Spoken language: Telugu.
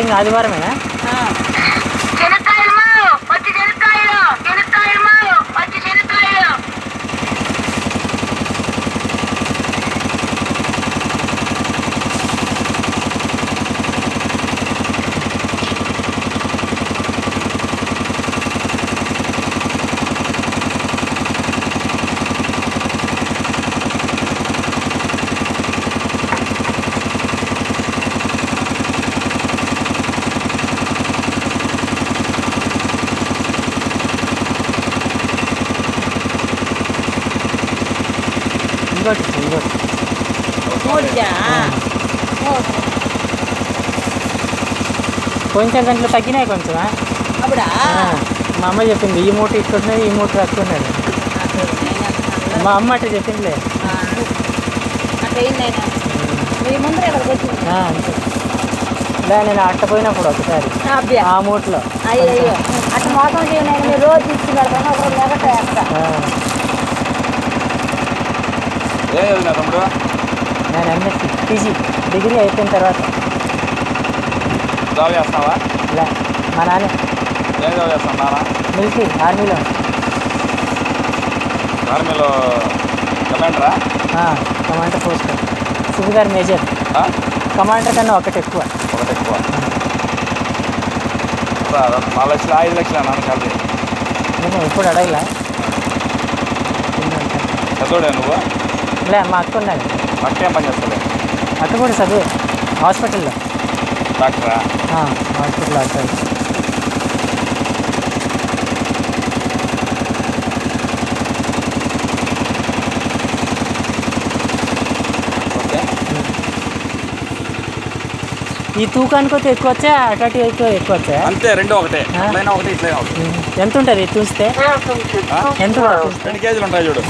ఇంకా ఆదివారమేనా? కొంచెం దాంట్లో తగ్గినాయి కొంచెం. అప్పుడా మా అమ్మ చెప్పింది ఈ మూట ఇట్టున్నది, ఈ మూట రాసుకున్నాడు. మా అమ్మ అట్లా చెప్పిందిలే. అంతే నేను అట్ట పోయినప్పుడు ఒకసారి ఆ మూటలో అయ్యో అట్లా మోసం చేయలేదు. మీరు రోజు తీసుకున్నారు కానీ ఒక నెగట వేస్తా. నేను ఎంఎస్సీ పీజీ డిగ్రీ అయిపోయిన తర్వాత జాబ్ చేస్తావా? లే మా నాన్న ఏం జాబ్ చేస్తాను నాన్న? మిలిటరీ ఆర్మీలో కమాండరా? Commander post. Subedar major. Commander కన్నా ఒకటి ఎక్కువ. $4 లక్షలు 5 లక్షలు నాన్న శాలరీ. నేను ఎప్పుడు అడగలా. చదువుడే నువ్వు? లే మా అక్క ఉన్నాడు. అక్క ఏం పని చేస్తలే? అక్క కూడా చదువు హాస్పిటల్లో డాక్టరా? Hospital doctor. ఈ తూకానికి వస్తే ఎక్కువ వచ్చా, అటు ఎక్కువ వచ్చా? అంతే, రెండు ఒకటే. అట్లయినా ఒకటి, ఇట్లయినా ఒకటి. ఎంత ఉంటుంది చూస్తే? ఎంత 2 కేజీలు ఉంటాయి చూడు.